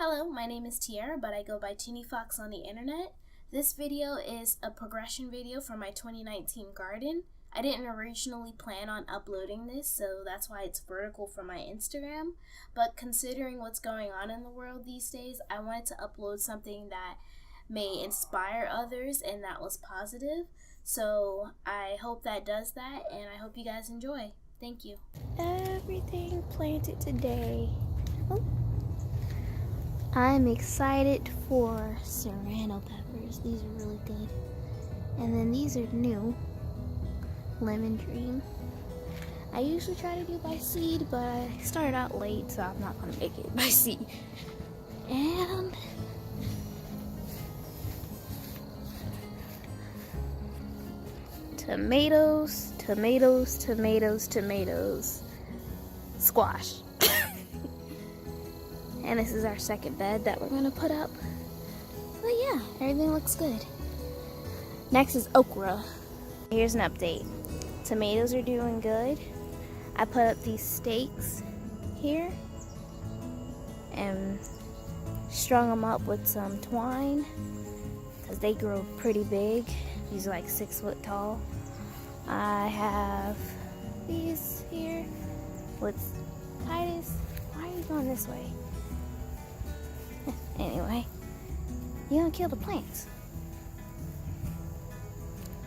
Hello, my name is Tiara, but I go by Teeny Fox on the internet. This video is a progression video for my 2019 garden. I didn't originally plan on uploading this, so that's why it's vertical for my Instagram. But considering what's going on in the world these days, I wanted to upload something that may inspire others and that was positive. So I hope that does that, and I hope you guys enjoy. Thank you. Everything planted today. Oh. I'm excited for serrano peppers. These are really good. And then these are new. Lemon Dream. I usually try to do by seed, but I started out late, so I'm not going to make it by seed. And tomatoes, tomatoes, tomatoes, tomatoes. Squash. And this is our second bed that we're gonna put up. But yeah, everything looks good. Next is okra. Here's an update. Tomatoes are doing good. I put up these stakes here and strung them up with some twine because they grow pretty big. These are like 6 foot tall. I have these here with Titus. Why are you going this way? Anyway, you don't kill the plants.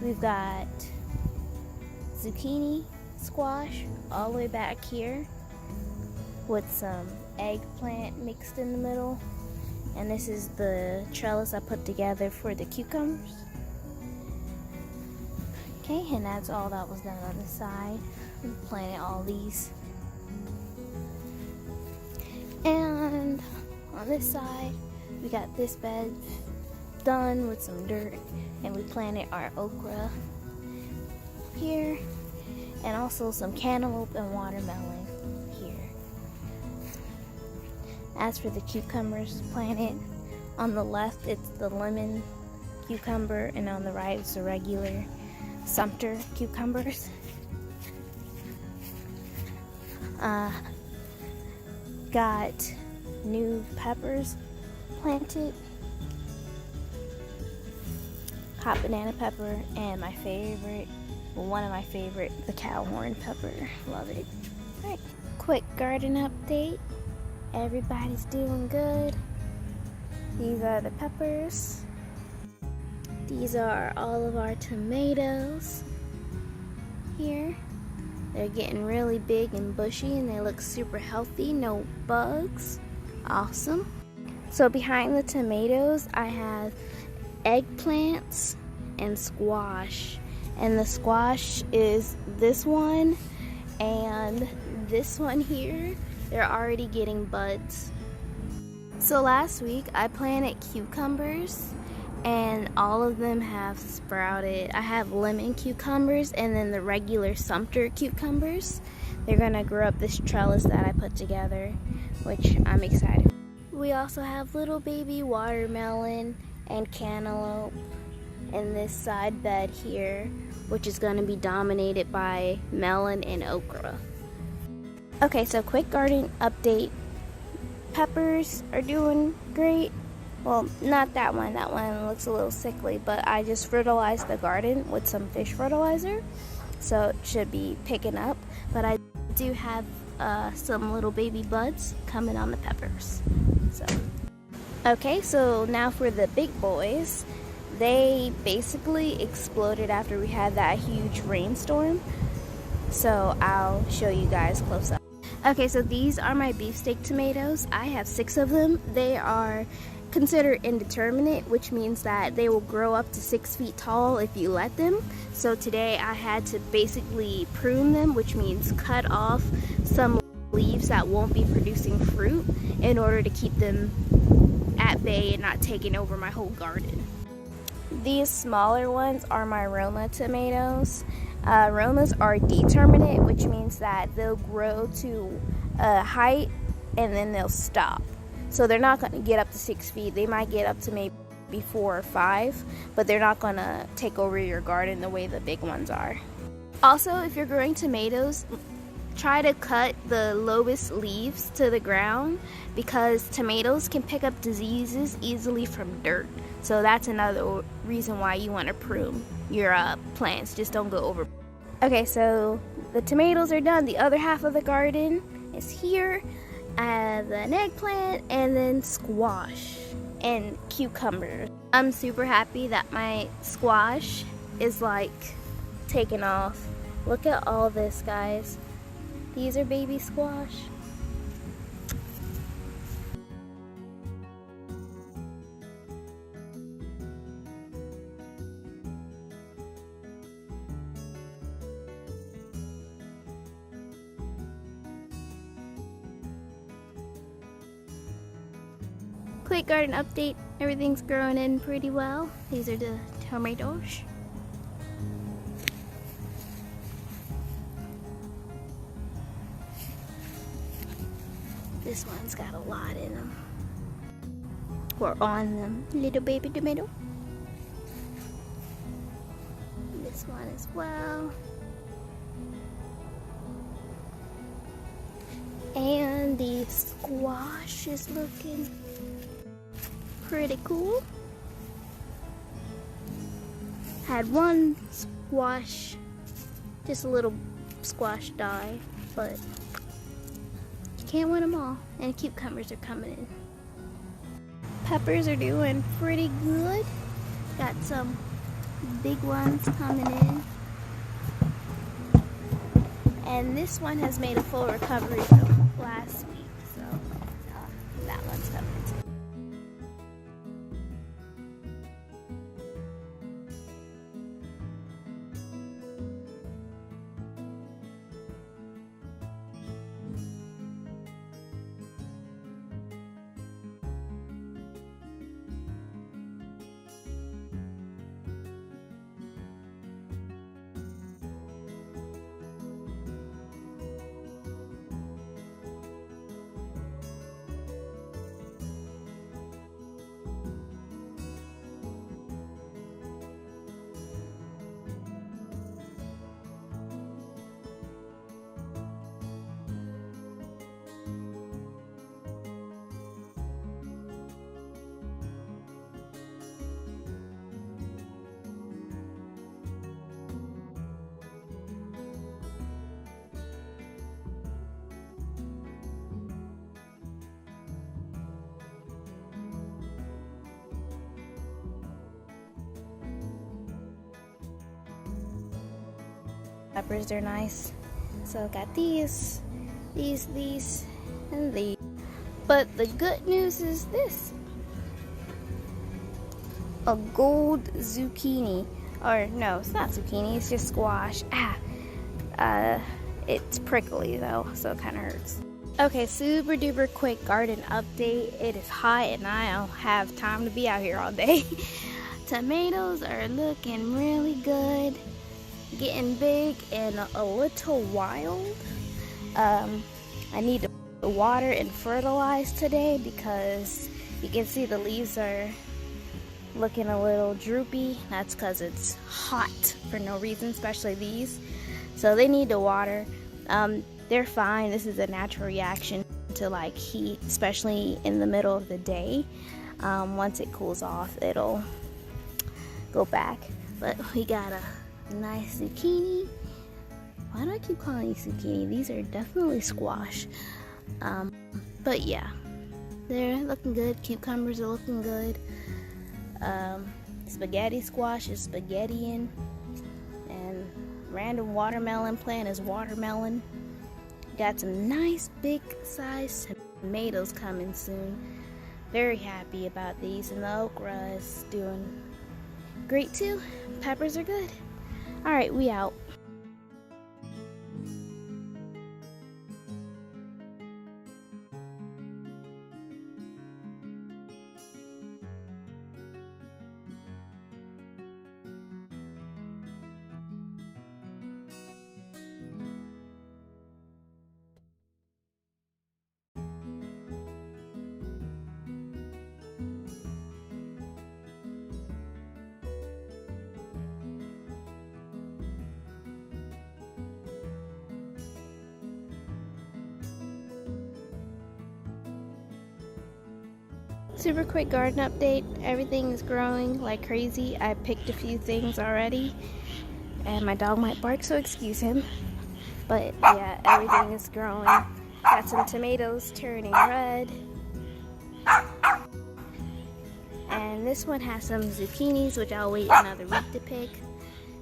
We've got zucchini squash all the way back here with some eggplant mixed in the middle. And this is the trellis I put together for the cucumbers. Okay, and that's all that was done on the side. We planted all these. And on this side, we got this bed done with some dirt, and we planted our okra here, and also some cantaloupe and watermelon here. As for the cucumbers planted, on the left it's the lemon cucumber, and on the right it's the regular Sumter cucumbers. Got new peppers planted, hot banana pepper, and my favorite, one of my favorite, the cow horn pepper. Love it. Alright, quick garden update. Everybody's doing good. These are the peppers. These are all of our tomatoes here. They're getting really big and bushy, and they look super healthy, no bugs. Awesome. So behind the tomatoes, I have eggplants and squash. And the squash is this one and this one here. They're already getting buds. So last week, I planted cucumbers, and all of them have sprouted. I have lemon cucumbers and then the regular Sumter cucumbers. They're gonna grow up this trellis that I put together, which I'm excited. We also have little baby watermelon and cantaloupe in this side bed here, which is gonna be dominated by melon and okra. Okay, so quick garden update. Peppers are doing great. Well, not that one. That one looks a little sickly, but I just fertilized the garden with some fish fertilizer, so it should be picking up. But I do have some little baby buds coming on the peppers. Okay, so now for the big boys. They basically exploded after we had that huge rainstorm, so I'll show you guys close up. Okay, so these are my beefsteak tomatoes. I have 6 of them. They are considered indeterminate, which means that they will grow up to 6 feet tall if you let them. So today I had to basically prune them, which means cut off some leaves that won't be producing fruit in order to keep them at bay and not taking over my whole garden. These smaller ones are my Roma tomatoes. Romas are determinate, which means that they'll grow to a height and then they'll stop. So they're not going to get up to 6 feet. They might get up to maybe 4 or 5, but they're not going to take over your garden the way the big ones are. Also, if you're growing tomatoes, try to cut the lowest leaves to the ground because tomatoes can pick up diseases easily from dirt. So that's another reason why you want to prune your plants. Just don't go over. Okay, so the tomatoes are done. The other half of the garden is here. An eggplant and then squash and cucumbers. I'm super happy that my squash is like taking off. Look at all this, guys. These are baby squash. Quick garden update. Everything's growing in pretty well. These are the tomatoes. This one's got a lot in them. Or on them. Little baby tomato. This one as well. And the squash is looking pretty cool. Had one squash, just a little squash die, but you can't win them all. And cucumbers are coming in. Peppers are doing pretty good. Got some big ones coming in. And this one has made a full recovery from last week, so that one's coming too. Peppers are nice. So got these, and these. But the good news is this. A gold zucchini. Or no, it's not zucchini, it's just squash. It's prickly though, so it kind of hurts. Okay, super duper quick garden update. It is hot and I don't have time to be out here all day. Tomatoes are looking really good. Getting big and a little wild. I need to water and fertilize today because you can see the leaves are looking a little droopy. That's because it's hot for no reason, especially these. So they need to water. They're fine. This is a natural reaction to like heat, especially in the middle of the day. Once it cools off, it'll go back. But we got a nice zucchini. Why do I keep calling these zucchini? These are definitely squash. But yeah, they're looking good. Cucumbers are looking good. Spaghetti squash is spaghettiing. And random watermelon plant is watermelon. Got some nice big sized tomatoes coming soon. Very happy about these. And the okra is doing great too. Peppers are good. Alright, we out. super quick garden update. Everything is growing like crazy. I picked a few things already, and my dog might bark, so excuse him. But yeah, everything is growing. Got some tomatoes turning red. And this one has some zucchinis, which I'll wait another week to pick.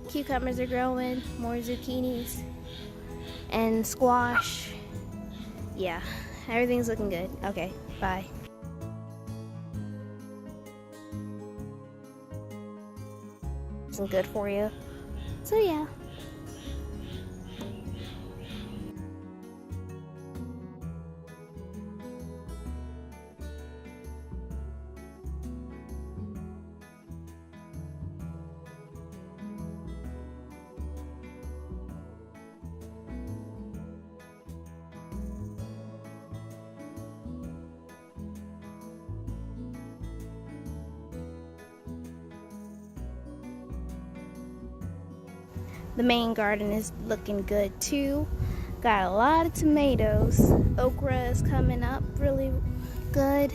Cucumbers are growing, more zucchinis, and squash. Yeah, everything's looking good. Okay, bye. Isn't good for you. So yeah. The main garden is looking good too. Got a lot of tomatoes. Okra is coming up really good.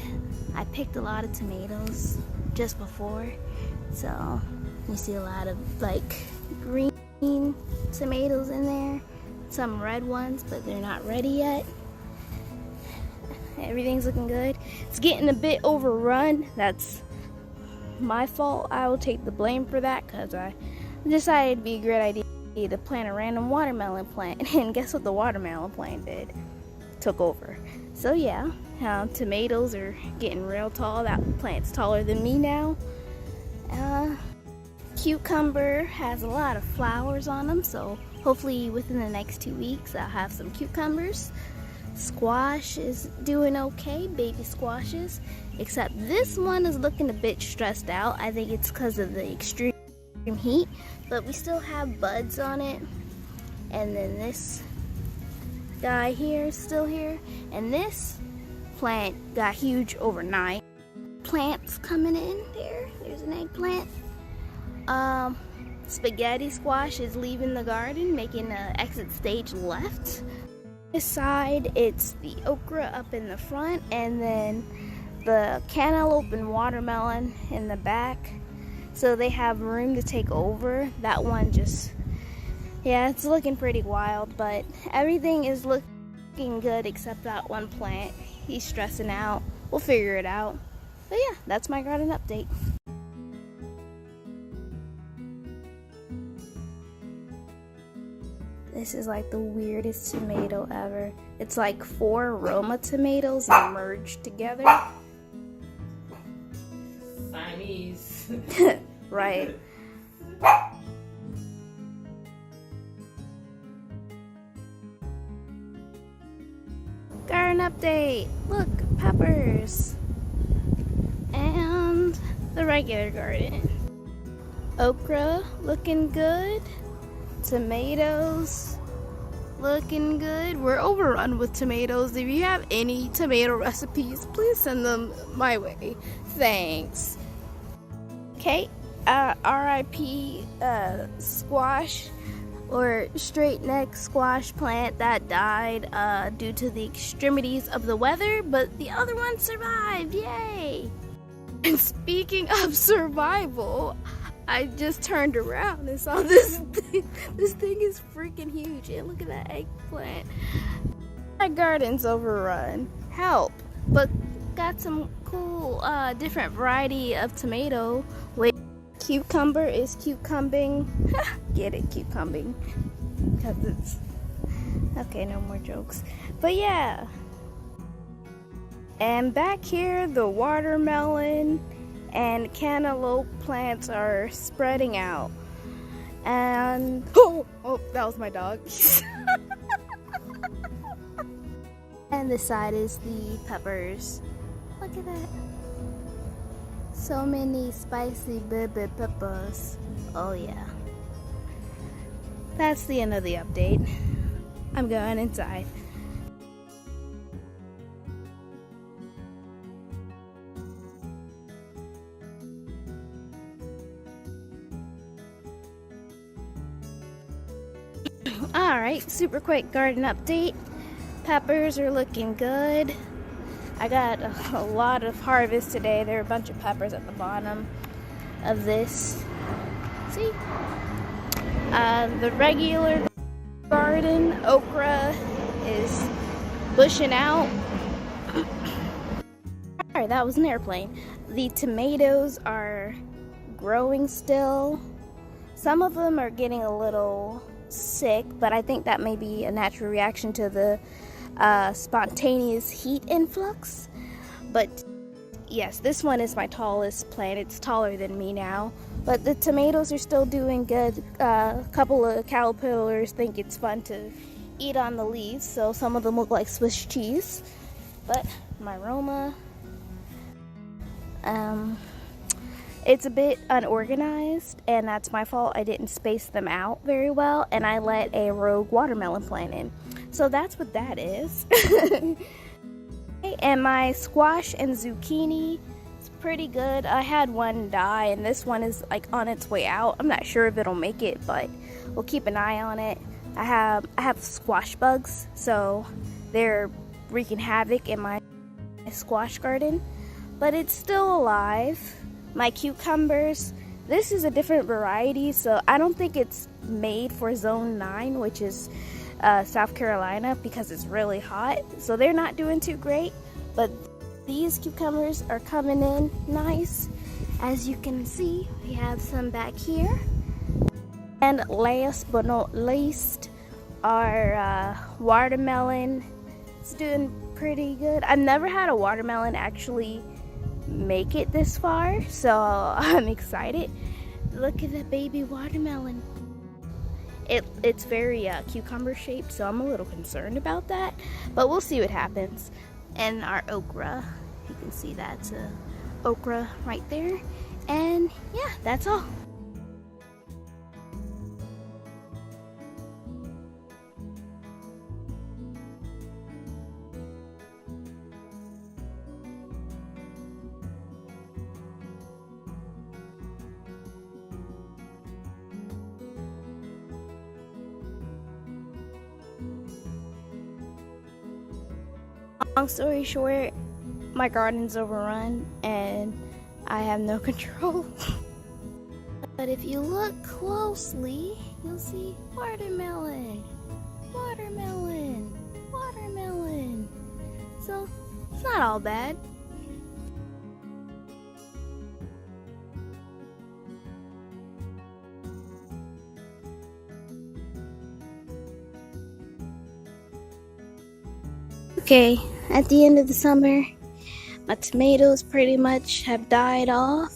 I picked a lot of tomatoes just before, so you see a lot of like green tomatoes in there. Some red ones, but they're not ready yet. Everything's looking good. It's getting a bit overrun. That's my fault. I will take the blame for that because I decided it'd be a great idea to plant a random watermelon plant, and guess what the watermelon plant did? Took over. So yeah, tomatoes are getting real tall. That plant's taller than me now. Cucumber has a lot of flowers on them, so hopefully within the next 2 weeks I'll have some cucumbers. Squash is doing okay, baby squashes, except this one is looking a bit stressed out. I think it's because of the extreme heat, but we still have buds on it. And then this guy here is still here, and this plant got huge overnight. Plants coming in there. There's an eggplant. Spaghetti squash is leaving the garden, making an exit stage left. This side, it's the okra up in the front, and then the cantaloupe and watermelon in the back. So they have room to take over. That one just, yeah, it's looking pretty wild, but everything is looking good except that one plant. He's stressing out. We'll figure it out. But yeah, that's my garden update. This is like the weirdest tomato ever. It's like 4 Roma tomatoes merged together. Siamese. Right. Garden update. Look, peppers. And the regular garden. Okra looking good. Tomatoes looking good. We're overrun with tomatoes. If you have any tomato recipes, please send them my way. Thanks. Okay, RIP squash or straight neck squash plant that died due to the extremities of the weather, but the other one survived. Yay! And speaking of survival, I just turned around and saw this thing. This thing is freaking huge. And look at that eggplant. My garden's overrun. Help. But got some cool different variety of tomato. Wait, cucumber is cucumbing. Get it, cucumbing. Because it's... Okay, no more jokes. But yeah. And back here, the watermelon and cantaloupe plants are spreading out. And oh, that was my dog. And this side is the peppers. Look at that. So many spicy baby peppers. Oh yeah. That's the end of the update. I'm going inside. Alright, super quick garden update. Peppers are looking good. I got a lot of harvest today. There are a bunch of peppers at the bottom of this. See? The regular garden okra is bushing out. Sorry, that was an airplane. The tomatoes are growing still. Some of them are getting a little sick, but I think that may be a natural reaction to the spontaneous heat influx. But yes, this one is my tallest plant. It's taller than me now. But the tomatoes are still doing good. A couple of caterpillars think it's fun to eat on the leaves, so some of them look like Swiss cheese. But my Roma, it's a bit unorganized, and that's my fault. I didn't space them out very well, and I let a rogue watermelon plant in. So that's what that is. And my squash and zucchini, it's pretty good. I had one die, and this one is like on its way out. I'm not sure if it'll make it, but we'll keep an eye on it. I have squash bugs, so they're wreaking havoc in my squash garden, but it's still alive. My cucumbers, this is a different variety, so I don't think it's made for zone 9, which is South Carolina, because it's really hot, so they're not doing too great. But these cucumbers are coming in nice. As you can see, we have some back here. And last but not least, our watermelon. It's doing pretty good. I've never had a watermelon actually make it this far, so I'm excited. Look at the baby watermelon. It's very cucumber shaped, so I'm a little concerned about that, but we'll see what happens. And our okra, you can see that's a okra right there. And yeah, that's all. Long story short, my garden's overrun and I have no control. But if you look closely, you'll see watermelon, watermelon, watermelon. So it's not all bad. Okay, at the end of the summer, my tomatoes pretty much have died off,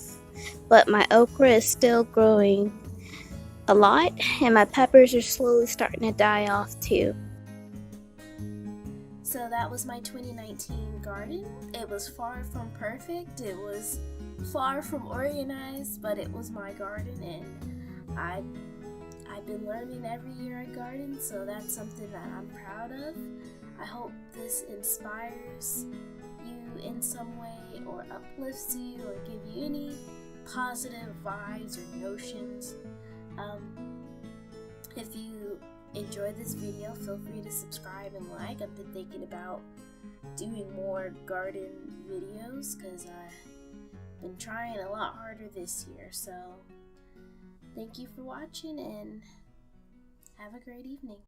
but my okra is still growing a lot, and my peppers are slowly starting to die off too. So that was my 2019 garden. It was far from perfect, it was far from organized, but it was my garden, and I've been learning every year I garden, so that's something that I'm proud of. I hope this inspires you in some way, or uplifts you, or give you any positive vibes or notions. If you enjoyed this video, feel free to subscribe and like. I've been thinking about doing more garden videos because I've been trying a lot harder this year. So thank you for watching and have a great evening.